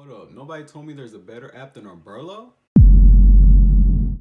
Hold up, nobody told me there's a better app than Umbrello?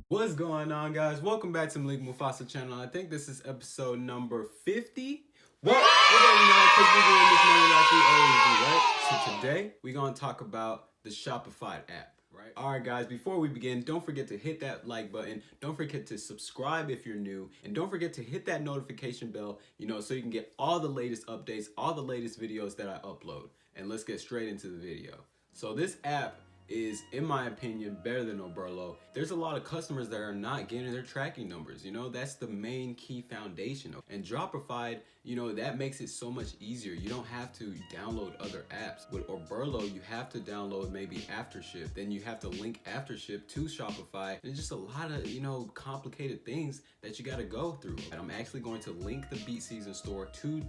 What's going on, guys? Welcome back to Malik Mufasa channel. I think this is episode number 50. Well, we're going now because we're doing this money like we always do, right? So today, we're going to talk about the Dropified app. Right. All right, guys, before we begin, don't forget to hit that like button. Don't forget to subscribe if you're new. And don't forget to hit that notification bell, so you can get all the latest updates, all the latest videos that I upload. And let's get straight into the video. So this app is, in my opinion, better than Umbrello. There's a lot of customers that are not getting their tracking numbers. That's the main key foundation. And Dropified, that makes it so much easier. You don't have to download other apps. With Umbrello, you have to download maybe Aftership. Then you have to link Aftership to Shopify. And just a lot of, complicated things that you got to go through. And I'm actually going to link the Beat Season store to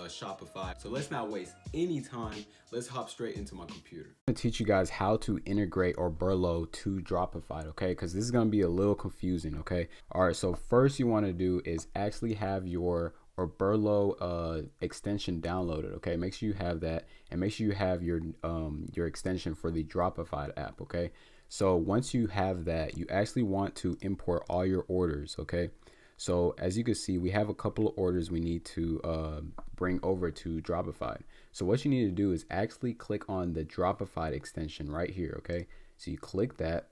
Shopify. So let's not waste any time. Let's hop straight into my computer. I'm going to teach you guys how to integrate Umbrello to Dropified, okay? Because this is going to be a little confusing, okay? All right, so first you want to do is actually have your Umbrello extension downloaded, okay? Make sure you have that, and make sure you have your extension for the Dropified app, okay? So once you have that, you actually want to import all your orders, okay? So as you can see, we have a couple of orders we need to bring over to Dropified. So what you need to do is actually click on the Dropified extension right here, okay? So you click that,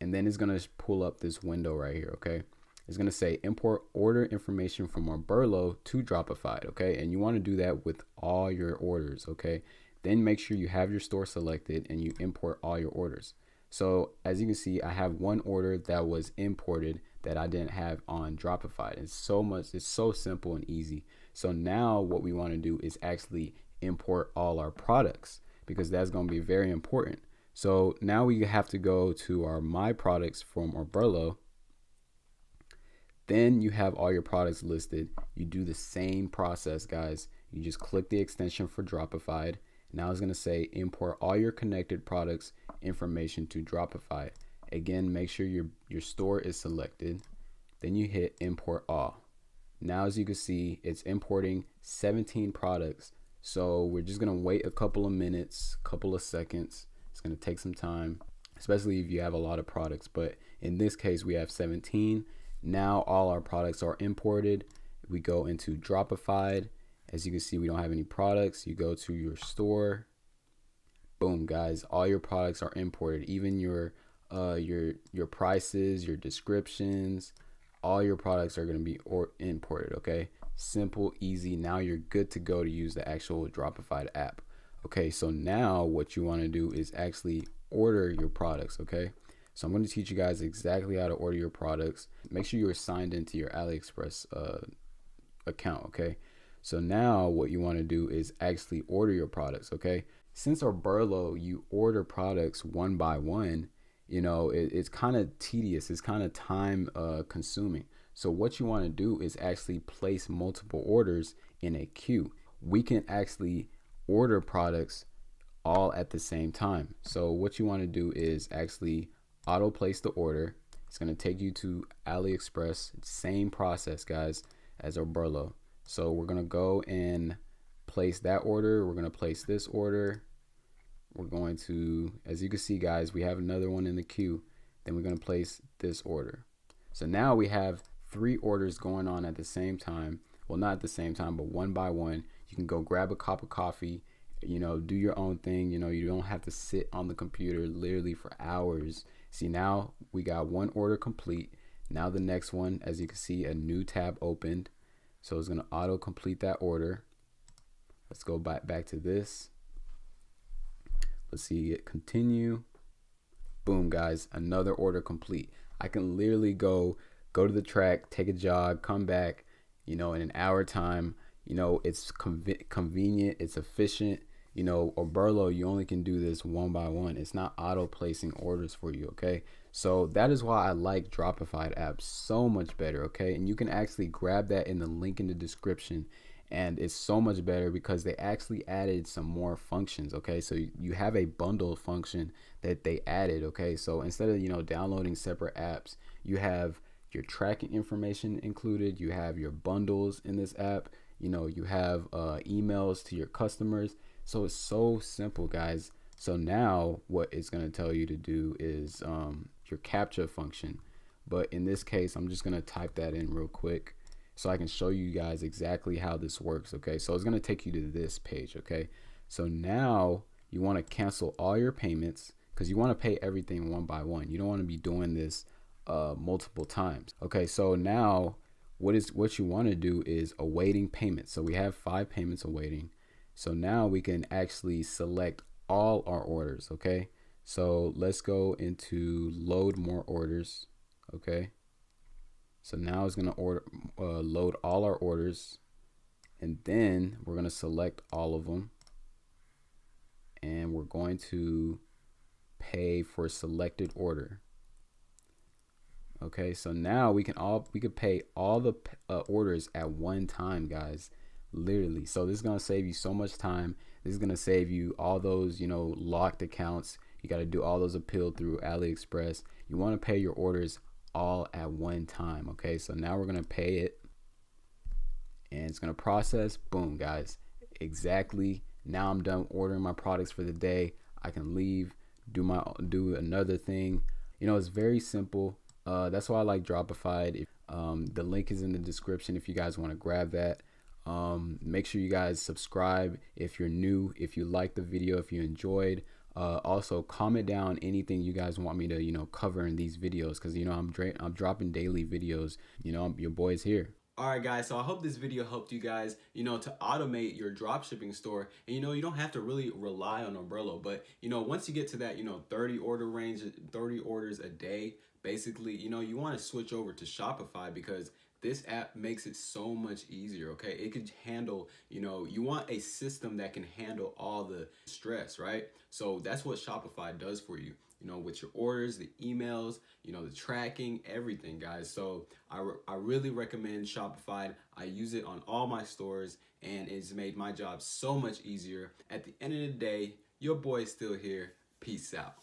and then it's gonna pull up this window right here, okay? It's gonna say import order information from Umbrello to Dropified, okay? And you wanna do that with all your orders, okay? Then make sure you have your store selected and you import all your orders. So as you can see, I have one order that was imported that I didn't have on Dropified. It's so simple and easy. So now what we want to do is actually import all our products, because that's going to be very important. So now we have to go to our My Products from Umbrello. Then you have all your products listed. You do the same process, guys. You just click the extension for Dropified. Now it's going to say import all your connected products information to Dropified. Again, make sure your store is selected. Then you hit import all. Now as you can see, it's importing 17 products. So we're just gonna wait a couple of minutes, couple of seconds. It's gonna take some time, especially if you have a lot of products. But in this case, we have 17. Now all our products are imported. We go into Dropified. As you can see, we don't have any products. You go to your store. Boom, guys, all your products are imported. Even your prices, your descriptions, all your products are going to be imported, okay? Simple, easy. Now you're good to go to use the actual Dropified app. Okay, so now what you want to do is actually order your products, okay? So I'm going to teach you guys exactly how to order your products. Make sure you're signed into your AliExpress account, okay? So now what you want to do is actually order your products, okay? Since Umbrello, you order products one by one, it's kind of tedious. It's kind of time consuming. So what you want to do is actually place multiple orders in a queue. We can actually order products all at the same time. So what you want to do is actually auto place the order. It's going to take you to AliExpress. Same process, guys, as Umbrello. So we're going to go and place that order. We're going to place this order. We're going to, as you can see, guys, we have another one in the queue. Then we're going to place this order. So now we have 3 orders going on at the same time. Well, not at the same time, but one by one. You can go grab a cup of coffee, do your own thing. You don't have to sit on the computer literally for hours. See, now we got one order complete. Now the next one, as you can see, a new tab opened. So it's going to auto complete that order. Let's go back to this. Let's see it continue. Boom, guys, another order complete. I can literally go to the track, take a jog, come back, in an hour time. It's convenient, it's efficient. Umbrello, you only can do this one by one. It's not auto placing orders for you, okay? So that is why I like Dropified app so much better, okay? And you can actually grab that in the link in the description. And it's so much better because they actually added some more functions, okay? So you have a bundle function that they added, okay? So instead of, downloading separate apps, you have your tracking information included. You have your bundles in this app. You have emails to your customers. So it's so simple, guys. So now what it's going to tell you to do is your captcha function. But in this case, I'm just going to type that in real quick so I can show you guys exactly how this works. Okay, so it's going to take you to this page. Okay, so now you want to cancel all your payments because you want to pay everything one by one. You don't want to be doing this multiple times. Okay, so now what you want to do is awaiting payment. So we have 5 payments awaiting. So now we can actually select all our orders. Okay, so let's go into load more orders. Okay, so now it's gonna load all our orders, and then we're gonna select all of them, and we're going to pay for selected order. Okay, so now we could pay all the orders at one time, guys. Literally. So this is gonna save you so much time. This is gonna save you all those, locked accounts. You got to do all those appeal through AliExpress. You want to pay your orders all at one time. Okay, so now we're gonna pay it, and it's gonna process. Boom, guys. Exactly. Now I'm done ordering my products for the day. I can leave, do another thing. It's very simple. That's why I like Dropified. The link is in the description if you guys want to grab that. Make sure you guys subscribe if you're new, if you liked the video, if you enjoyed. Also comment down anything you guys want me to cover in these videos, because I'm dropping daily videos. Your boy's here. Alright guys, so I hope this video helped you guys, to automate your dropshipping store. And you don't have to really rely on Umbrella, but once you get to that 30 order range, 30 orders a day, basically, you want to switch over to Shopify, because this app makes it so much easier. Okay, it could handle, you want a system that can handle all the stress, right? So that's what Shopify does for you, with your orders, the emails, the tracking, everything, guys. So I really recommend Shopify. I use it on all my stores, and it's made my job so much easier. At the end of the day, your boy is still here. Peace out.